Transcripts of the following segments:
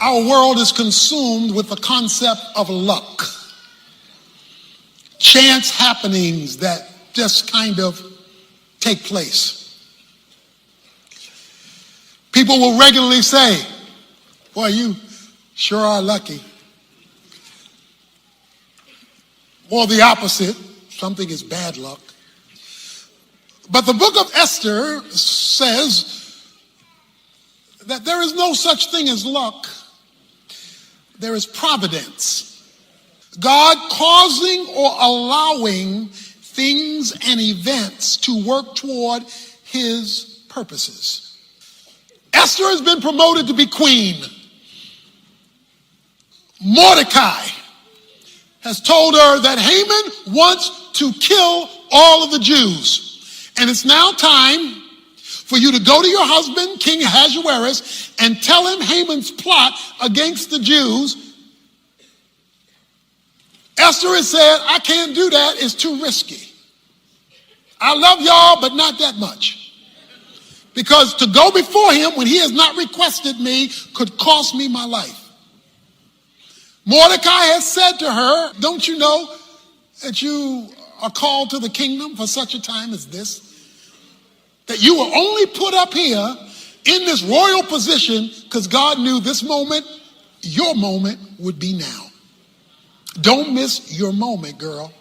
Our world is consumed with the concept of luck, chance happenings that just kind of take place. People will regularly say, boy, you sure are lucky. Or the opposite, something is bad luck. But the book of Esther says that there is no such thing as luck. There is providence. God causing or allowing things and events to work toward his purposes. Esther has been promoted to be queen. Mordecai has told her that Haman wants to kill all of the Jews. And it's now time for you to go to your husband, King Ahasuerus, and tell him Haman's plot against the Jews. Esther has said, I can't do that. It's too risky. I love y'all, but not that much. Because to go before him when he has not requested me could cost me my life. Mordecai has said to her, don't you know that you are called to the kingdom for such a time as this? That you were only put up here in this royal position because God knew this moment, your moment would be now. Don't miss your moment, girl.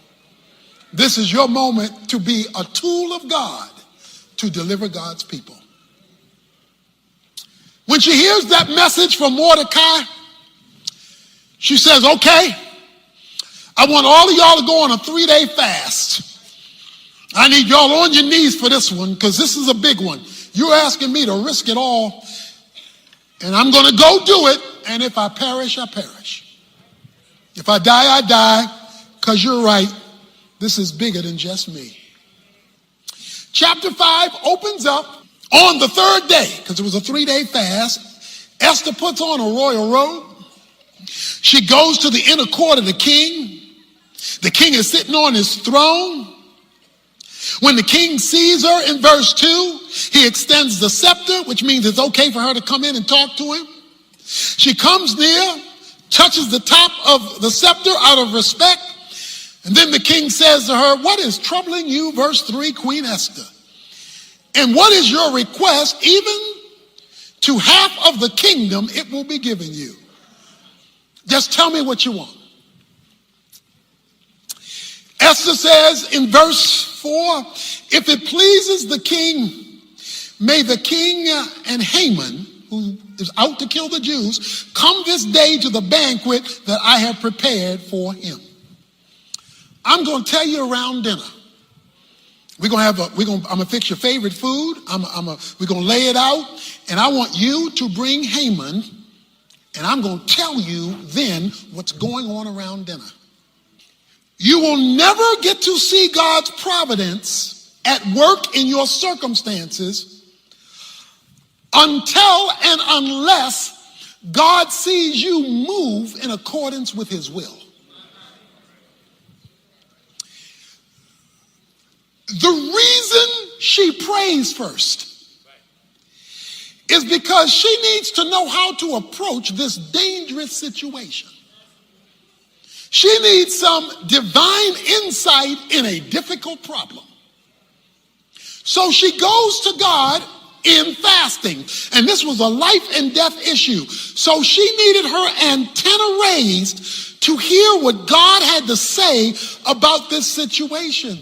This is your moment to be a tool of God to deliver God's people. When she hears that message from Mordecai, she says, okay, I want all of y'all to go on a 3-day fast. I need y'all on your knees for this one because this is a big one. You're asking me to risk it all, and I'm going to go do it, and if I perish, I perish. If I die, I die, because you're right. This is bigger than just me. Chapter 5 opens up on the third day, because it was a 3-day fast. Esther puts on a royal robe. She goes to the inner court of the king. The king is sitting on his throne. When the king sees her in verse 2, he extends the scepter, which means it's okay for her to come in and talk to him. She comes near, touches the top of the scepter out of respect, and then the king says to her, what is troubling you, verse 3, Queen Esther? And what is your request? Even to half of the kingdom it will be given you. Just tell me what you want. Esther says in verse 4, if it pleases the king, may the king and Haman, who is out to kill the Jews, come this day to the banquet that I have prepared for him. I'm going to tell you around dinner. I'm going to fix your favorite food. We're going to lay it out, and I want you to bring Haman, and I'm going to tell you then what's going on around dinner. You will never get to see God's providence at work in your circumstances until and unless God sees you move in accordance with his will. The reason she prays first is because she needs to know how to approach this dangerous situation. She needs some divine insight in a difficult problem. So she goes to God in fasting. And this was a life and death issue. So she needed her antenna raised to hear what God had to say about this situation.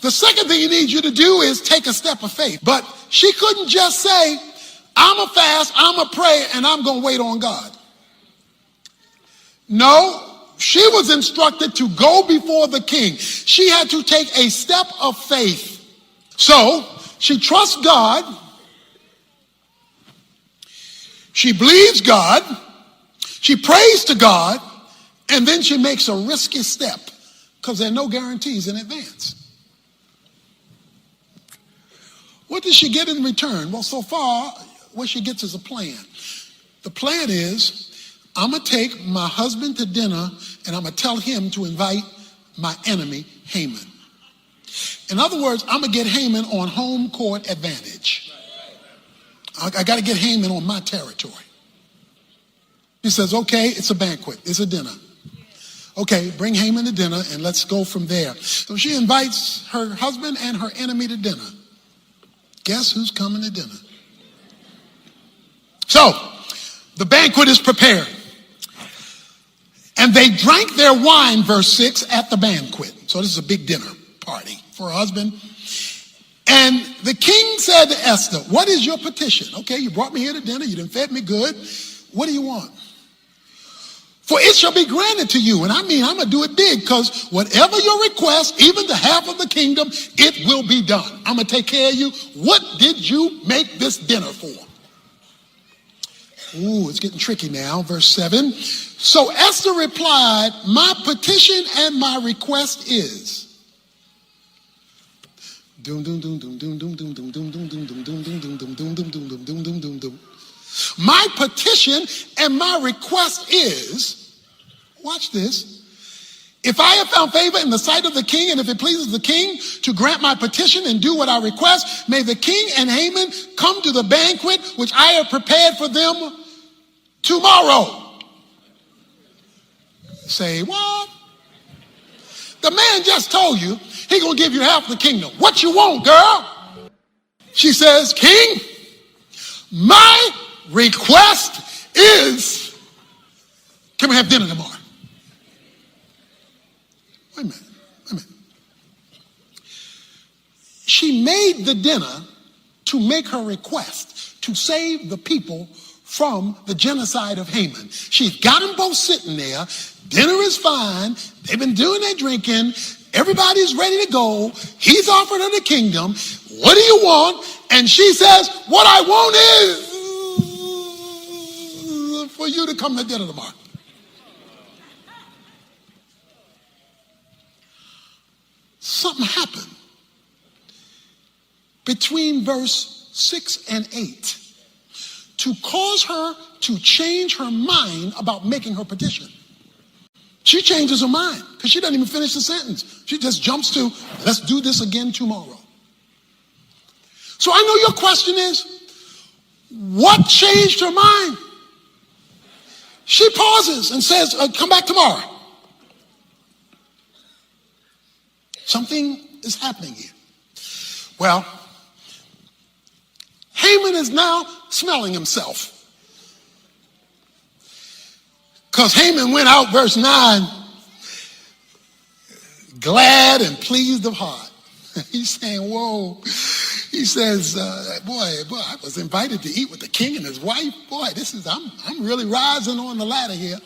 The second thing he needs you to do is take a step of faith. But she couldn't just say, I'm a fast, I'm a pray, and I'm going to wait on God. No. She was instructed to go before the king. She had to take a step of faith. So she trusts God. She believes God. She prays to God. And then she makes a risky step because there are no guarantees in advance. What does she get in return? Well, so far, what she gets is a plan. The plan is, I'm going to take my husband to dinner and I'm going to tell him to invite my enemy, Haman. In other words, I'm going to get Haman on home court advantage. I got to get Haman on my territory. She says, okay, it's a banquet. It's a dinner. Okay, bring Haman to dinner and let's go from there. So she invites her husband and her enemy to dinner. Guess who's coming to dinner? So, the banquet is prepared. And they drank their wine, verse 6, at the banquet. So this is a big dinner party for her husband. And the king said to Esther, what is your petition? Okay, you brought me here to dinner. You done fed me good. What do you want? For it shall be granted to you. And I mean, I'm going to do it big, because whatever your request, even the half of the kingdom, it will be done. I'm going to take care of you. What did you make this dinner for? Ooh, it's getting tricky now. Verse 7. So Esther replied, my petition and my request is. My petition and my request is, watch this, if I have found favor in the sight of the king, and if it pleases the king to grant my petition and do what I request, may the king and Haman come to the banquet which I have prepared for them tomorrow. Say what? The man just told you he gonna give you half the kingdom. What you want, girl? She says, king, my request is, can we have dinner tomorrow? Wait a minute. She made the dinner to make her request to save the people from the genocide of Haman. She's got them both sitting there. Dinner is fine. They've been doing their drinking. Everybody's ready to go. He's offered her the kingdom. What do you want? And she says, what I want is for you to come to dinner tomorrow. Something happened between verse 6 and 8 to cause her to change her mind about making her petition. She changes her mind because she doesn't even finish the sentence. She just jumps to, let's do this again tomorrow. So I know your question is, what changed her mind? She pauses and says, come back tomorrow. Something is happening here. Well, Haman is now smelling himself. Because Haman went out, verse 9, glad and pleased of heart. He's saying, whoa. He says, boy, I was invited to eat with the king and his wife. Boy, I'm really rising on the ladder here.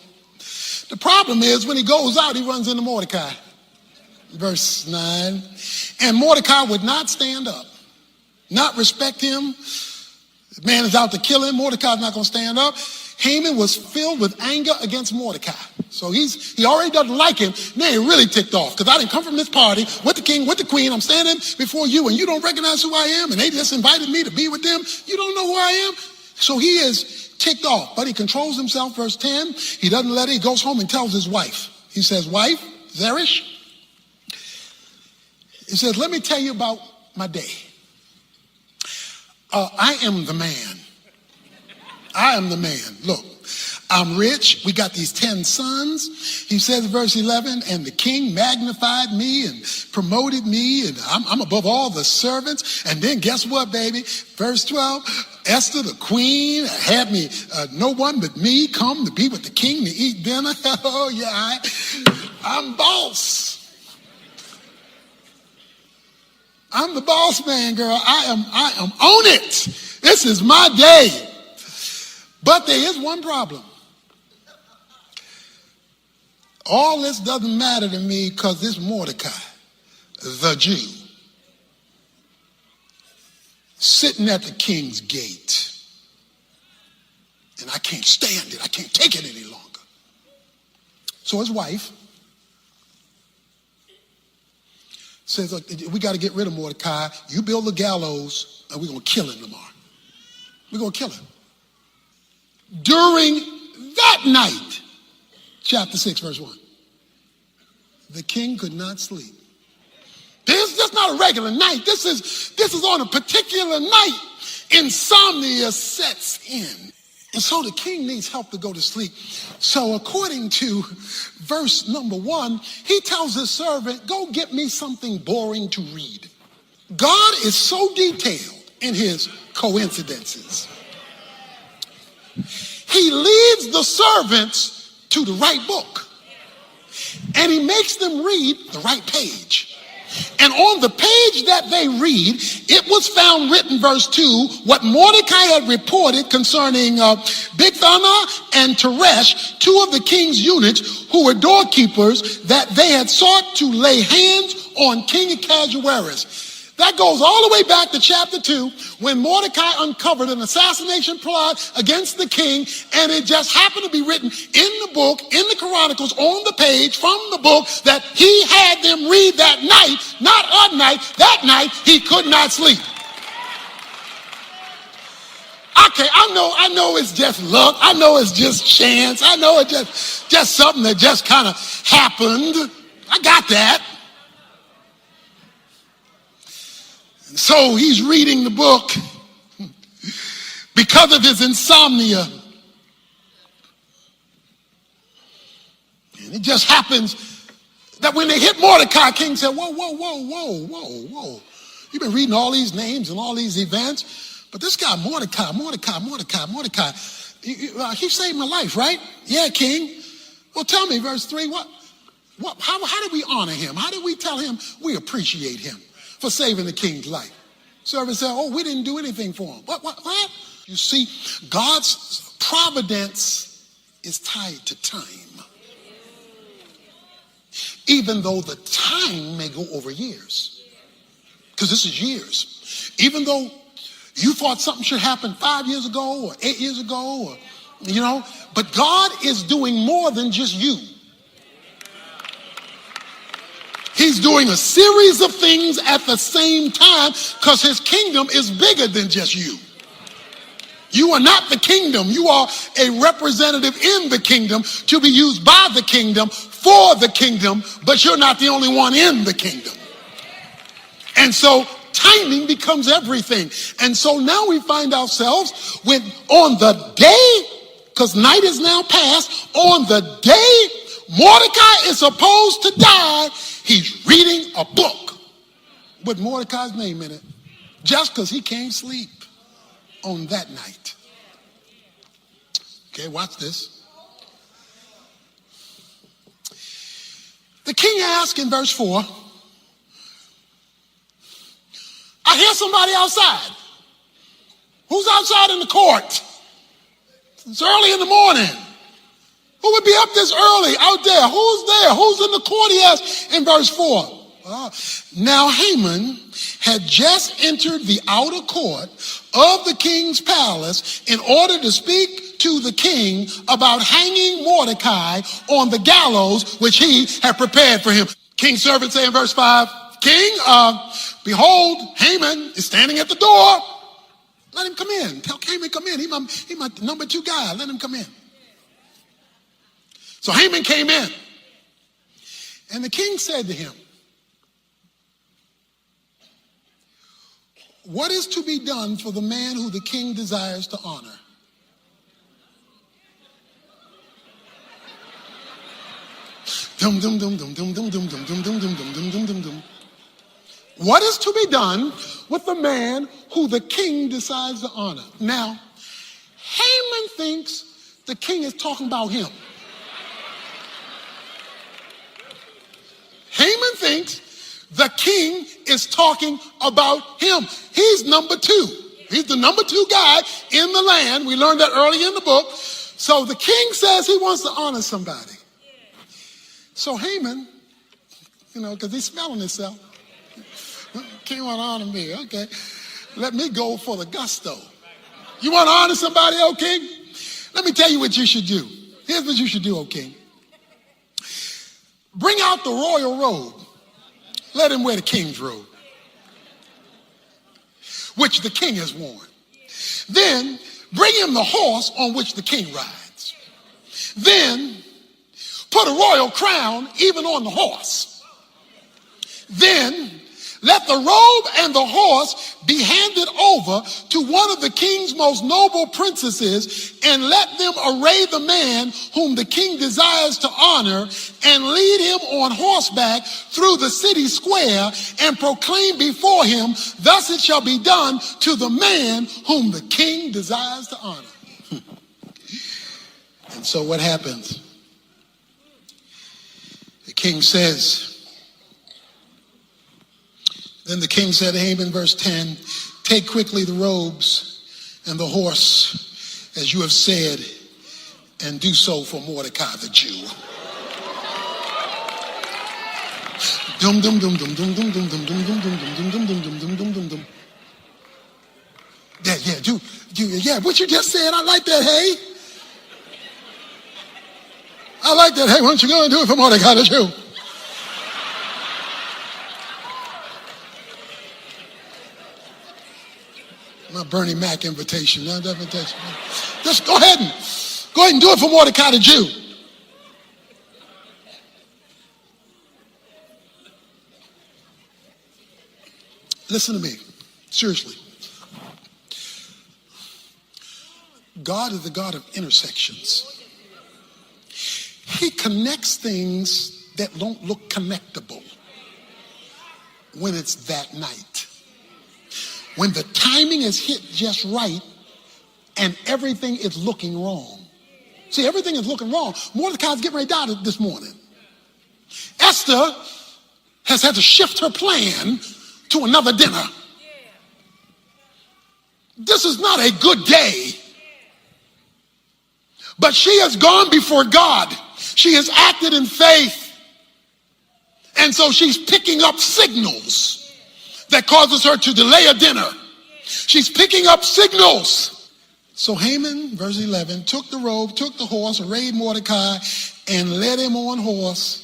The problem is when he goes out, he runs into Mordecai. Verse 9, and Mordecai would not stand up, not respect him. The man is out to kill him. Mordecai's not going to stand up. Haman was filled with anger against Mordecai. So he already doesn't like him. Now he really ticked off because I didn't come from this party with the king, with the queen. I'm standing before you and you don't recognize who I am, and they just invited me to be with them. You don't know who I am. So he is ticked off, but he controls himself. Verse 10, he doesn't let it. He goes home and tells his wife. He says, wife, Zeresh, he says, let me tell you about my day. I am the man. I am the man. Look, I'm rich. We got these 10 sons. He says, verse 11, and the king magnified me and promoted me, and I'm above all the servants. And then guess what, baby? Verse 12, Esther, the queen, had me, no one but me come to be with the king to eat dinner. Oh, yeah, I'm boss. I'm the boss man, girl. I am on it. This is my day. But there is one problem. All this doesn't matter to me because this Mordecai, the Jew, sitting at the king's gate. And I can't stand it. I can't take it any longer. So his wife says, look, we got to get rid of Mordecai. You build the gallows and we're going to kill him tomorrow. We're going to kill him. During that night, chapter 6, verse 1, the king could not sleep. This is just not a regular night. This is on a particular night. Insomnia sets in. And so the king needs help to go to sleep. So according to verse number 1, he tells his servant, go get me something boring to read. God is so detailed in his coincidences. He leads the servants to the right book, and he makes them read the right page. And on the page that they read, it was found written, verse 2, what Mordecai had reported concerning Bigthana and Teresh, two of the king's eunuchs who were doorkeepers, that they had sought to lay hands on King Ahasuerus. That goes all the way back to chapter 2, when Mordecai uncovered an assassination plot against the king, and it just happened to be written in the book, in the Chronicles, on the page from the book that he had them read that night, not a night, that night he could not sleep. Okay, I know it's just luck. I know it's just chance. I know it's just something that just kind of happened. I got that. So he's reading the book because of his insomnia. And it just happens that when they hit Mordecai, king said, whoa. You've been reading all these names and all these events, but this guy Mordecai, he saved my life, right? Yeah, king. Well, tell me, verse 3, how did we honor him? How did we tell him we appreciate him for saving the king's life? Servant said, we didn't do anything for him. What? You see, God's providence is tied to time. Even though the time may go over years. Because this is years. Even though you thought something should happen 5 years ago or 8 years ago, but God is doing more than just you. He's doing a series of things at the same time because his kingdom is bigger than just you. You are not the kingdom. You are a representative in the kingdom to be used by the kingdom for the kingdom, but you're not the only one in the kingdom. And so timing becomes everything. And so now we find ourselves when on the day, because night is now past, on the day Mordecai is supposed to die, he's reading a book with Mordecai's name in it, just because he can't sleep on that night. Okay, watch this. The king asks in verse 4, I hear somebody outside. Who's outside in the court? It's early in the morning. Who would be up this early out there? Who's there? Who's in the court? He asks in verse 4. Now Haman had just entered the outer court of the king's palace in order to speak to the king about hanging Mordecai on the gallows which he had prepared for him. King's servant say in verse 5, King, behold, Haman is standing at the door. Let him come in. Tell Haman come in. He my number 2 guy. Let him come in. So Haman came in, and the king said to him, what is to be done for the man who the king desires to honor? What is to be done with the man who the king decides to honor? Now, Haman thinks the king is talking about him. Haman thinks the king is talking about him. He's number 2. He's the number 2 guy in the land. We learned that early in the book. So the king says he wants to honor somebody. So Haman, because he's smelling himself. King want to honor me. Okay. Let me go for the gusto. You want to honor somebody, O king? Let me tell you what you should do. Here's what you should do, O king. Bring out the royal robe. Let him wear the king's robe, which the king has worn. Then bring him the horse on which the king rides. Then put a royal crown even on the horse. Then Let the robe and the horse be handed over to one of the king's most noble princesses, and let them array the man whom the king desires to honor, and lead him on horseback through the city square, and proclaim before him, thus it shall be done to the man whom the king desires to honor. And so what happens? The king says, then the king said to Haman, verse 10, take quickly the robes and the horse, as you have said, and do so for Mordecai the Jew. Dum dum dum dum dum dum dum dum dum dum dum dum dum dum dum dum dum dum. Yeah, what you just said, I like that, hey. I like that, hey, why don't you go and do it for Mordecai the Jew? My Bernie Mac invitation. Just go ahead and do it for Mordecai the Jew. Listen to me, seriously. God is the God of intersections. He connects things that don't look connectable when it's that night. When the timing is hit just right and everything is looking wrong. See, everything is looking wrong. Mordecai's getting ready to die this morning. Esther has had to shift her plan to another dinner. This is not a good day. But she has gone before God. She has acted in faith. And so she's picking up signals that causes her to delay a dinner. She's picking up signals. So Haman, verse 11, took the robe, took the horse, arrayed Mordecai, and led him on horse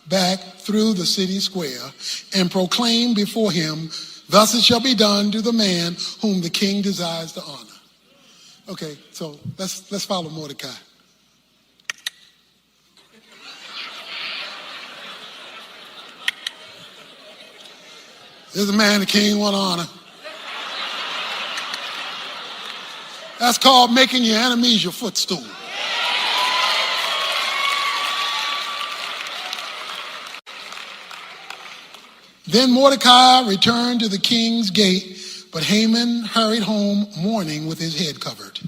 back through the city square, and proclaimed before him, thus it shall be done to the man whom the king desires to honor. Okay, so let's follow Mordecai. There's a man the king want to honor. That's called making your enemies your footstool. Then Mordecai returned to the king's gate, but Haman hurried home mourning with his head covered.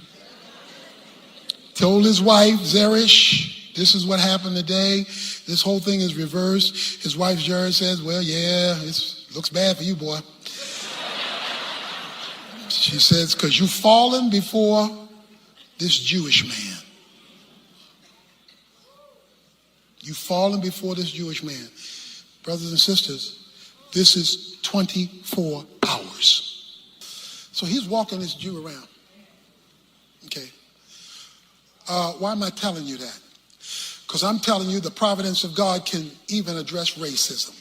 Told his wife Zeresh, this is what happened today. This whole thing is reversed. His wife Zeresh says, well, yeah, it looks bad for you, boy. She says, because you've fallen before this Jewish man. You've fallen before this Jewish man. Brothers and sisters, this is 24 hours. So he's walking this Jew around. Okay. Why am I telling you that? Because I'm telling you the providence of God can even address racism.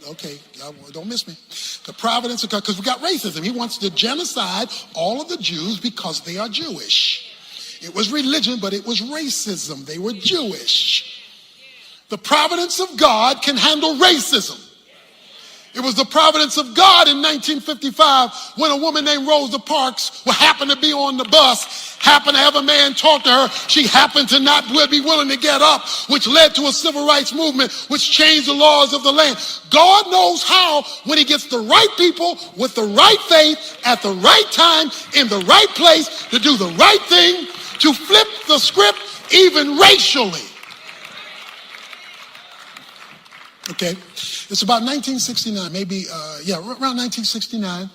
Okay, y'all don't miss me. The providence of God, because we got racism. He wants to genocide all of the Jews because they are Jewish. It was religion, but it was racism. They were Jewish. The providence of God can handle racism. It was the providence of God in 1955 when a woman named Rosa Parks who happened to be on the bus, happened to have a man talk to her. She happened to not be willing to get up, which led to a civil rights movement, which changed the laws of the land. God knows how, when he gets the right people with the right faith at the right time in the right place to do the right thing, to flip the script even racially. Okay, it's about 1969, maybe, around 1969.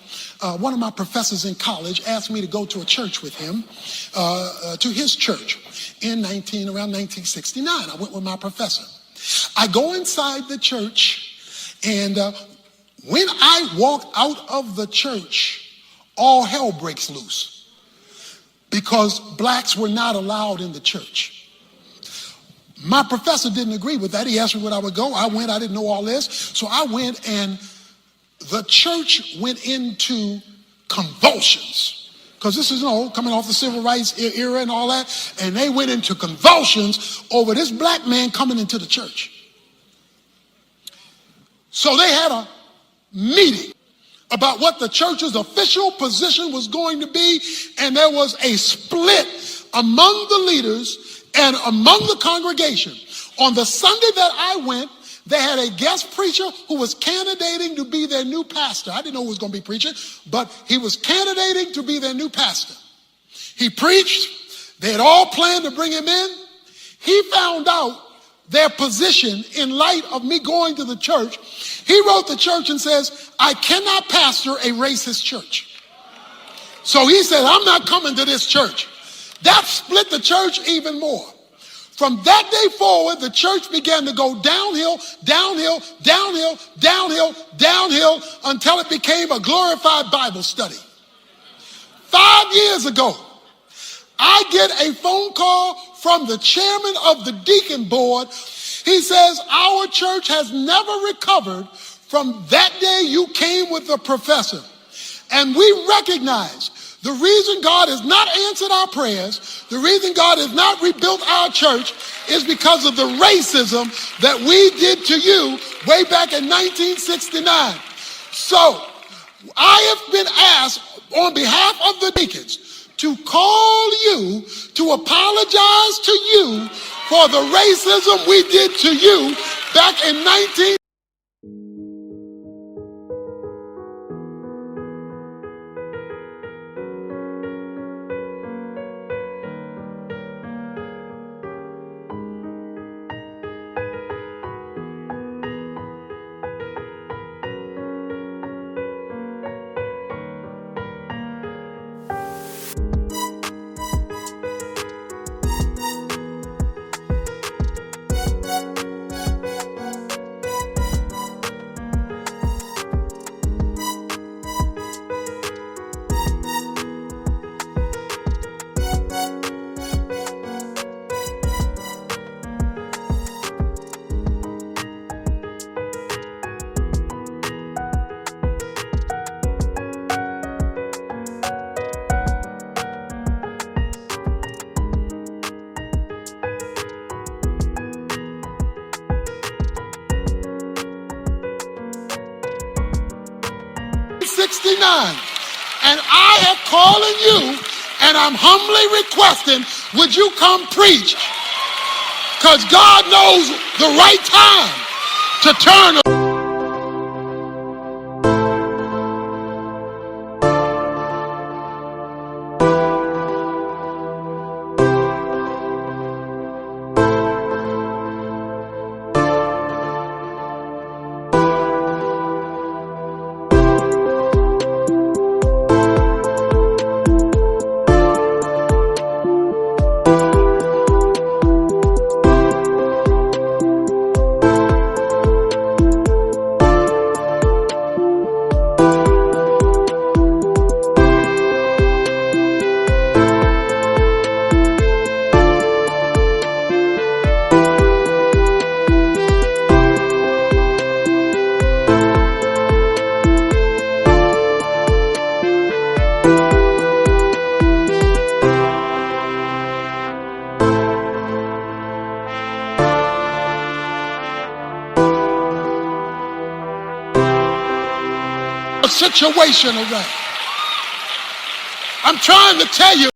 One of my professors in college asked me to go to a church with him, to his church around 1969. I went with my professor. I go inside the church, and when I walk out of the church, all hell breaks loose because blacks were not allowed in the church. My professor didn't agree with that. He asked me when I would go. I went. I didn't know all this. So I went, and the church went into convulsions. Because this is, coming off the civil rights era and all that. And they went into convulsions over this black man coming into the church. So they had a meeting about what the church's official position was going to be, and there was a split among the leaders and among the congregation. On the Sunday that I went, they had a guest preacher who was candidating to be their new pastor. I didn't know who was going to be preaching, but he was candidating to be their new pastor. He preached. They had all planned to bring him in. He found out their position in light of me going to the church. He wrote the church and says, I cannot pastor a racist church. So he said, I'm not coming to this church. That split the church even more. From that day forward, the church began to go downhill, downhill, downhill, downhill, downhill, until it became a glorified Bible study. 5 years ago, I get a phone call from the chairman of the deacon board. He says, our church has never recovered from that day you came with the professor. And we recognize the reason God has not answered our prayers, the reason God has not rebuilt our church, is because of the racism that we did to you way back in 1969. So I have been asked on behalf of the deacons to call you to apologize to you for the racism we did to you back in 1969. 69, and I am calling you and I'm humbly requesting, would you come preach? Because God knows the right time to turn. Situation around. I'm trying to tell you.